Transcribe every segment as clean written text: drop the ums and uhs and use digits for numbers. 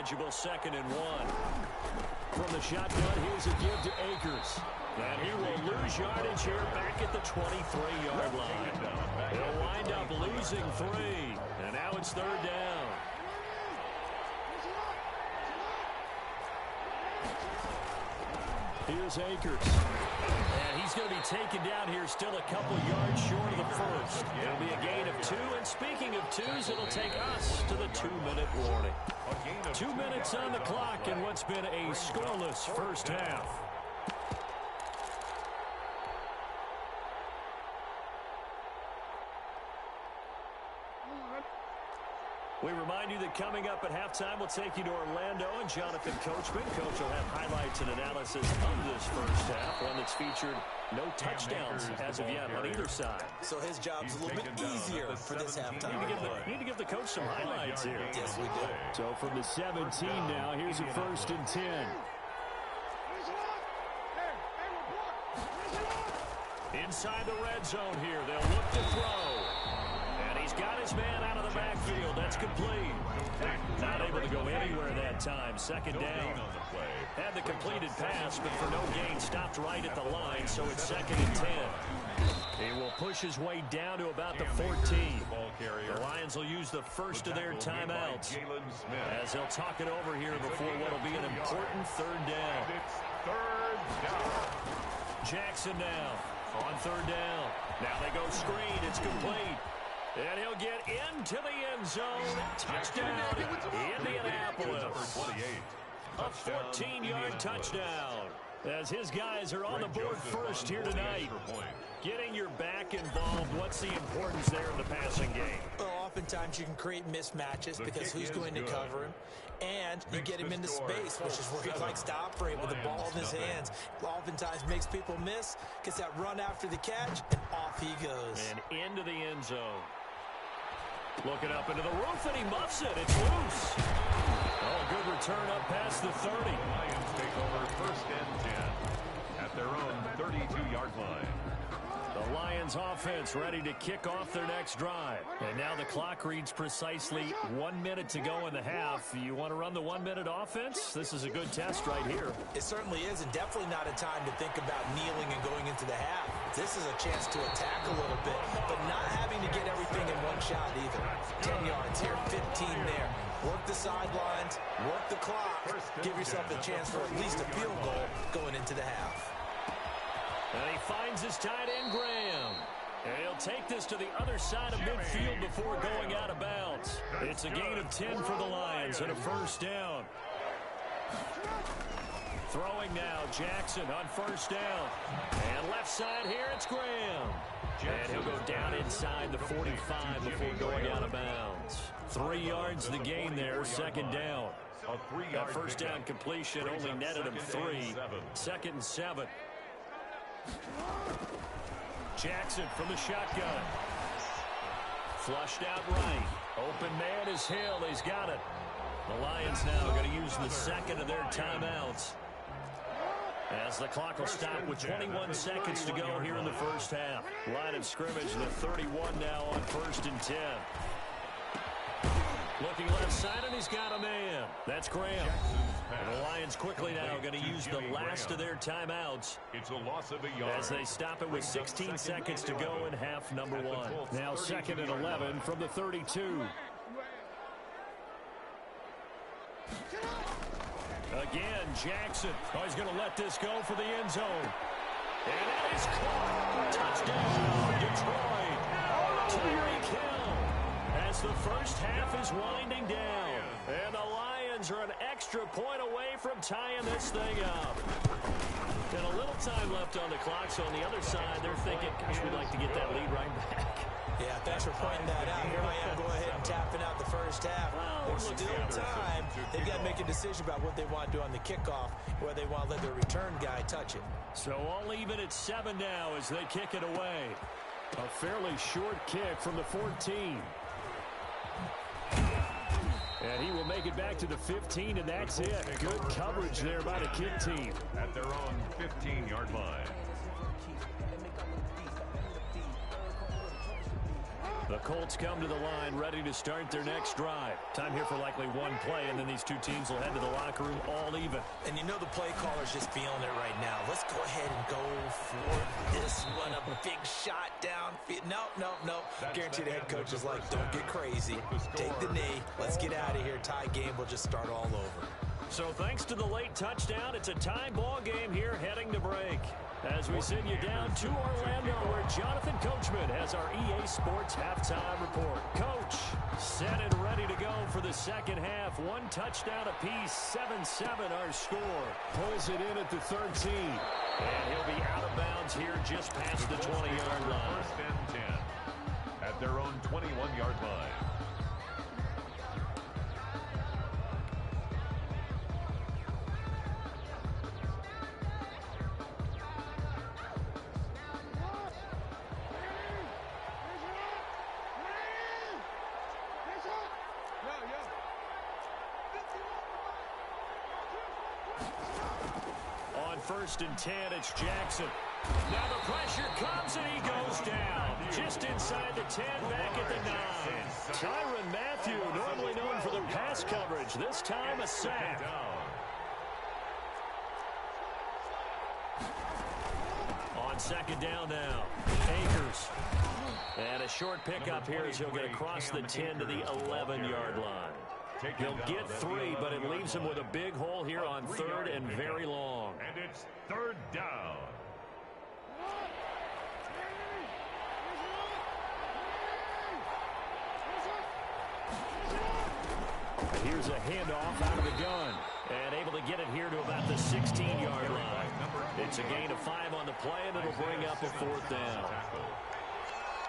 manageable 2nd and 1. From the shotgun, here's a give to Akers. And he will lose yardage here back at the 23-yard line. He'll wind up losing 3. And now it's 3rd down. Here's Akers. And he's going to be taken down here still a couple yards short of the first. It'll be a gain of 2. And speaking of 2s, it'll take us to the 2-minute warning. 2 minutes on the clock in what's been a scoreless first half. We remind you that coming up at halftime, we'll take you to Orlando and Jonathan Coachman. Coach will have highlights and analysis of this first half, one that's featured no touchdowns as of yet on either side. So his job's a little bit easier for this halftime. Need to give the coach some highlights here. Yes, we do. So from the 17 now, here's a 1st and 10. Inside the red zone here, they'll look to throw. And he's got his man out of the backfield. That's complete. Not able to go anywhere that time. 2nd down. Had the completed pass, but for no gain, stopped right at the line, so it's 2nd and 10. He will push his way down to about the 14. The Lions will use the first of their timeouts as they'll talk it over here before what will be an important 3rd down. Jackson now on 3rd down. Now they go screen. It's complete. And he'll get into the end zone. Touchdown, Indianapolis. A 14-yard touchdown. As his guys are on the board first here tonight. Getting your back involved, what's the importance there in the passing game? Well, oftentimes you can create mismatches because who's going to cover him? And you get him into space, which is where he likes to operate with the ball in his hands. Oftentimes makes people miss, gets that run after the catch, and off he goes. And into the end zone. Looking up into the roof, and he muffs it. It's loose. Oh, good return up past the 30. Lions take over 1st and 10 at their own 32-yard line. The Lions offense ready to kick off their next drive. And now the clock reads precisely 1 minute to go in the half. You want to run the 1-minute offense? This is a good test right here. It certainly is, and definitely not a time to think about kneeling and going into the half. This is a chance to attack a little bit, but not having to get everything in one shot either. 10 yards here, 15 there. Work the sidelines, work the clock, give yourself a chance for at least a field goal going into the half. And he finds his tight end, Graham. And he'll take this to the other side of midfield before going out of bounds. It's a gain of 10 for the Lions and a 1st down. Throwing now, Jackson on 1st down. And left side here, it's Graham. And he'll go down inside the 45 before going out of bounds. 3 yards the gain there, 2nd down. That 1st down completion only netted him 3. 2nd and 7. Jackson from the shotgun. Flushed out right. Open man is Hill. He's got it. The Lions now are going to use the 2nd of their timeouts. As the clock will stop with 21 seconds to go here in the first half. Line of scrimmage to the 31 now on 1st and 10. Looking left side, and he's got a man. That's Graham. And the Lions quickly now going to use the last of their timeouts. It's a loss of a yard. As they stop it with 16 seconds to go in half number 1. Now 2nd and 11 from the 32. Again, Jackson. Oh, he's going to let this go for the end zone. And it is caught. Touchdown, Detroit. Tyreek Hill. As the first half is winding down. And the Lions are an extra point away from tying this thing up. And a little time left on the clock, so on the other side, they're thinking, gosh, we'd like to get that lead right back. Yeah, thanks for pointing that out. Here I am going ahead and tapping out the first half. There's still time. They've got to make a decision about what they want to do on the kickoff, where they want to let their return guy touch it. So all even at 7 now as they kick it away. A fairly short kick from the 14. And he will make it back to the 15, and that's it. Good coverage there by the kick team. At their own 15-yard line. The Colts come to the line ready to start their next drive. Time here for likely one play, and then these two teams will head to the locker room all even. And you know the play caller's just feeling it right now. Let's go ahead and go for this one. A big shot down. No. Guaranteed the head coach is like, don't get crazy. Take the knee. Let's get out of here. Tie game will just start all over. So thanks to the late touchdown, it's a tie ball game here heading to break. As we send you down to Orlando, where Jonathan Coachman has our EA Sports halftime report. Coach, set and ready to go for the second half. One touchdown apiece, 7-7 our score. Pulls it in at the 13. And he'll be out of bounds here just past the 20-yard line. First and 10 at their own 21-yard line. First and 10, it's Jackson. Now the pressure comes and he goes down. Just inside the 10, back at the 9. Tyrann Mathieu, normally known for the pass coverage. This time a sack. On second down now, Akers. And a short pickup here as he'll get across the 10 to the 11-yard line. He'll get 3, but it leaves him with a big hole here on third and very long. And it's third down. Here's a handoff out of the gun. And able to get it here to about the 16-yard line. It's a gain of 5 on the play, and it'll bring up a fourth down.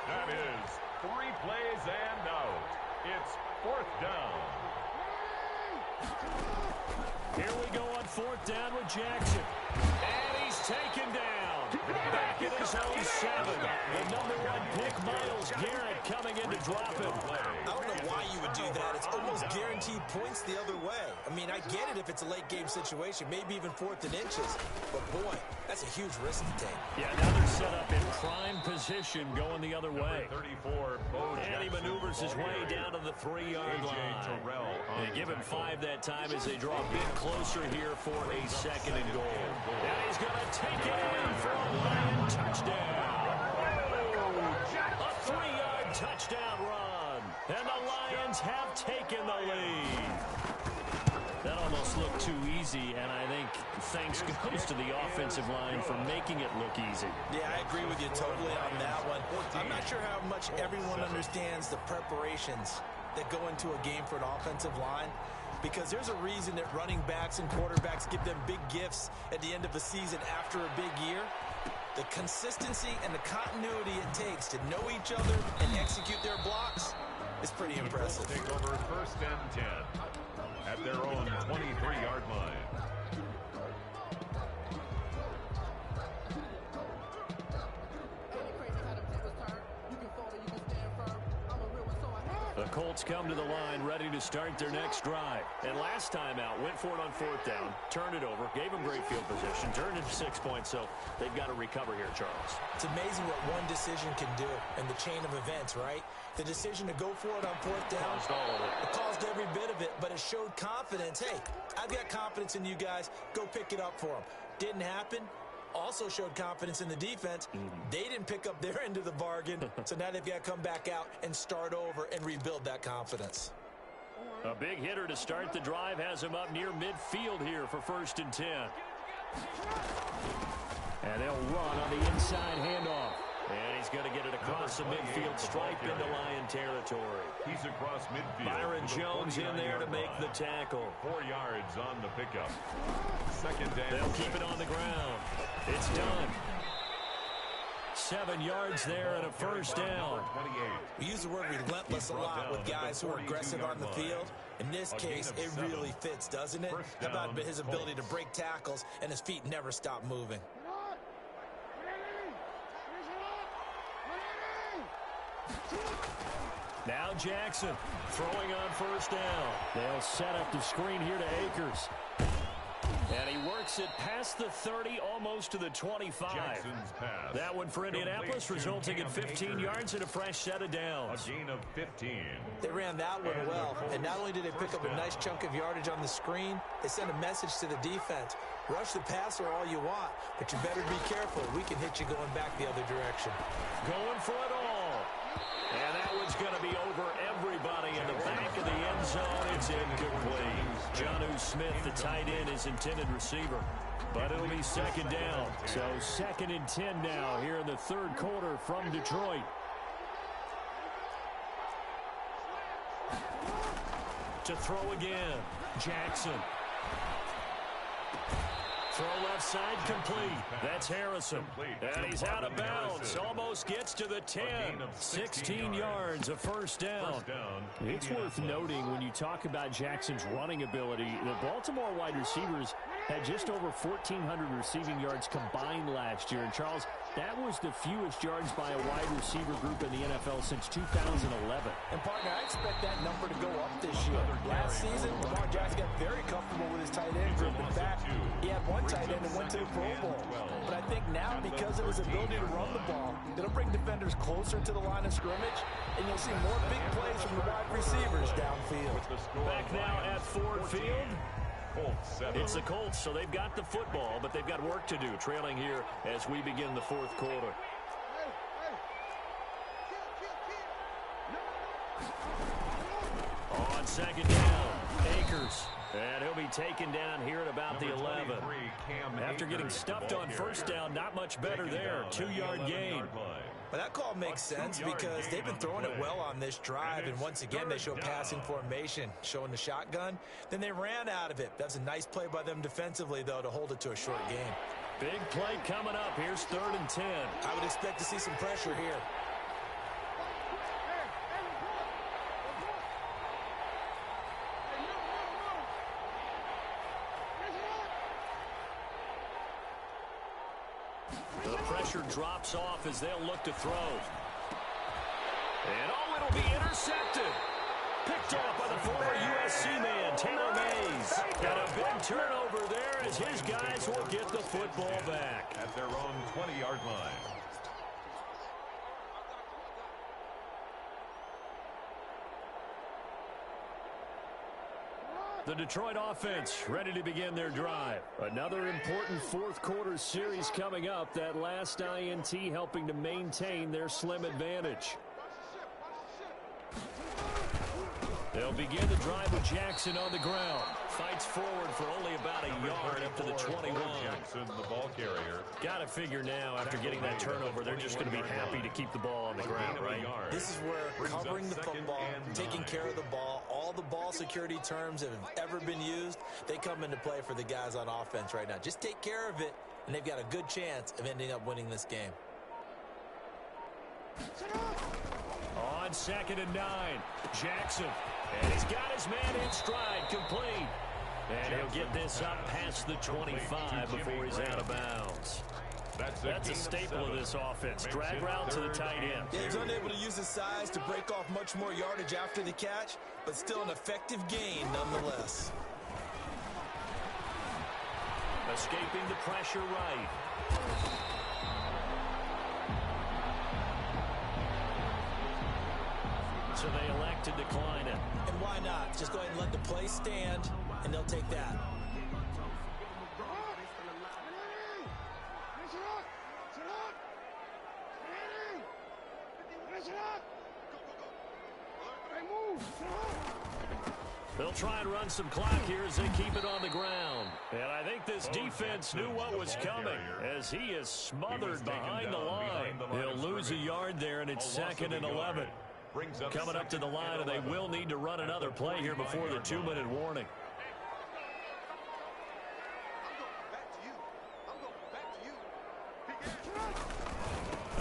That is 3 plays and out. It's fourth down. Here we go on fourth down with Jackson. And he's taken down. Back at his own 7. The #1 pick, Myles Garrett, coming in to drop him. I don't know why you would do that. It's almost guaranteed points the other way. I mean, I get it if it's a late game situation, maybe even 4th and inches. But boy, that's a huge risk to take. Yeah, now they're set up in prime position going the other way. 34, and he maneuvers his way down to the 3-yard line. They give him 5 that time as they draw a bit closer here for a 2nd and goal. And he's going to take it in for a Lion touchdown. A 3-yard touchdown run. And the Lions have taken the lead. That almost looked too easy, and I think thanks goes to the offensive line for making it look easy. Yeah, I agree with you totally on that one. I'm not sure how much everyone understands the preparations that go into a game for an offensive line, because there's a reason that running backs and quarterbacks give them big gifts at the end of a season after a big year. The consistency and the continuity it takes to know each other and execute their blocks is pretty impressive. Take over first and 10 at their own 23-yard line. The Colts come to the line ready to start their next drive. And last time out, went for it on fourth down, turned it over, gave them great field position, turned it to 6 points, so they've got to recover here, Charles. It's amazing what one decision can do in the chain of events, right? The decision to go for it on fourth down, caused all of it. It caused every bit of it, but it showed confidence. Hey, I've got confidence in you guys. Go pick it up for them. Didn't happen. Also showed confidence in the defense. They didn't pick up their end of the bargain, so now they've got to come back out and start over and rebuild that confidence. A big hitter to start the drive has him up near midfield here for first and 10. And they'll run on the inside handoff. And he's going to get it across the midfield stripe into Lion territory. He's across midfield. Byron Jones in there to make the tackle. 4 yards on the pickup. Second down. They'll keep it on the ground. It's done. 7 yards there and a first down. We use the word relentless a lot with guys who are aggressive on the field. In this case, it really fits, doesn't it? How about his ability to break tackles and his feet never stop moving? Now Jackson throwing on first down. They'll set up the screen here to Akers. And he works it past the 30, almost to the 25. Jackson's pass. That one for Indianapolis, resulting in 15 yards and a fresh set of downs. A gain of 15. They ran that one well, and not only did they pick up a nice chunk of yardage on the screen, they sent a message to the defense. Rush the passer all you want, but you better be careful. We can hit you going back the other direction. Going for it all. And that one's going to be over everybody in the back of the end zone. It's incomplete. Jonnu Smith, the tight end, is intended receiver. But it'll be second down. So 2nd and 10 now here in the third quarter from Detroit. To throw again. Jackson. Throw left side complete. That's Harrison. And he's out of bounds. Almost gets to the 10. 16 yards, a first down. It's worth noting when you talk about Jackson's running ability, the Baltimore wide receivers had just over 1,400 receiving yards combined last year. And Charles, that was the fewest yards by a wide receiver group in the NFL since 2011. And partner, I expect that number to go up this year. Last season, Lamar Jackson got very comfortable with his tight end group. In fact, he had one tight end and went to the Pro Bowl. But I think now, because of his ability to run the ball, it'll bring defenders closer to the line of scrimmage, and you'll see more big plays from the wide receivers downfield. Back now at Ford Field. It's the Colts, so they've got the football, but they've got work to do, trailing here as we begin the fourth quarter. On second down, Akers. And he'll be taken down here at about the 11. After getting stuffed on first down, not much better there. 2-yard gain. But that call makes sense because they've been throwing it well on this drive, and once again they show passing formation, showing the shotgun. Then they ran out of it. That's a nice play by them defensively, though, to hold it to a short game. Big play coming up. Here's 3rd and 10. I would expect to see some pressure here. The pressure drops off as they'll look to throw. And it'll be intercepted. Picked off by the former USC man, Taylor Mays. Got a big turnover there as his guys will get the football back. At their own 20-yard line. The Detroit offense ready to begin their drive. Another important fourth quarter series coming up. That last INT helping to maintain their slim advantage. They'll begin the drive with Jackson on the ground. Fights forward for only about a yard up to the 21. Jackson, the ball carrier. Got to figure now, after getting that turnover, they're just going to be happy to keep the ball on the ground, right? This is where covering the football, taking care of the ball, all the ball security terms that have ever been used, they come into play for the guys on offense right now. Just take care of it, and they've got a good chance of ending up winning this game. On 2nd and 9, Jackson. And he's got his man in stride, complete. And he'll get this up past the 25 before he's out of bounds. That's a staple of this offense. Drag route to the tight end. Yeah, he's unable to use his size to break off much more yardage after the catch, but still an effective gain nonetheless. Escaping the pressure right. So they elect to decline it. And why not? Just go ahead and let the play stand, and they'll take that. They'll try and run some clock here as they keep it on the ground. And I think this defense knew what was coming as he is smothered behind the line. He'll lose a yard there, and it's 2nd and 11. Coming up to the line, and they will need to run another play here before the 2-minute warning.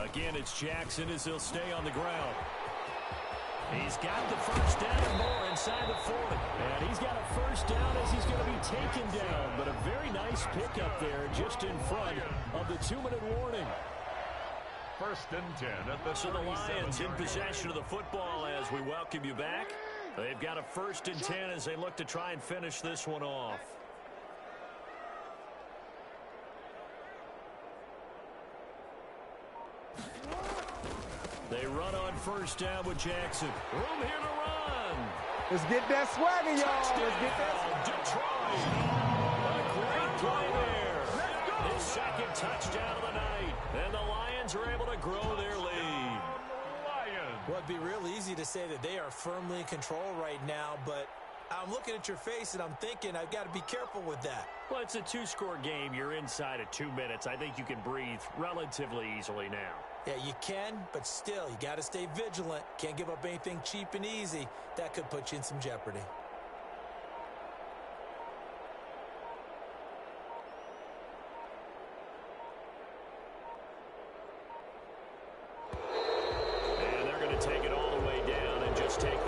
Again, it's Jackson as he'll stay on the ground. He's got the first down and more inside the 40. And he's got a first down as he's going to be taken down. But a very nice pickup there just in front of the 2-minute warning. 1st and 10 at the So the Lions in possession of the football as we welcome you back. They've got a 1st and 10 as they look to try and finish this one off. run on first down with Jackson. Room here to run. Let's get that swagger, y'all. Let's get that. Detroit. What a great play there. His second touchdown of the night. And the Lions are able to grow their lead. Well, it'd be real easy to say that they are firmly in control right now, but I'm looking at your face and I'm thinking I've got to be careful with that. Well, it's a two-score game. You're inside of 2 minutes. I think you can breathe relatively easily now. Yeah, you can, but still, you got to stay vigilant. Can't give up anything cheap and easy. That could put you in some jeopardy. And they're going to take it all the way down and just take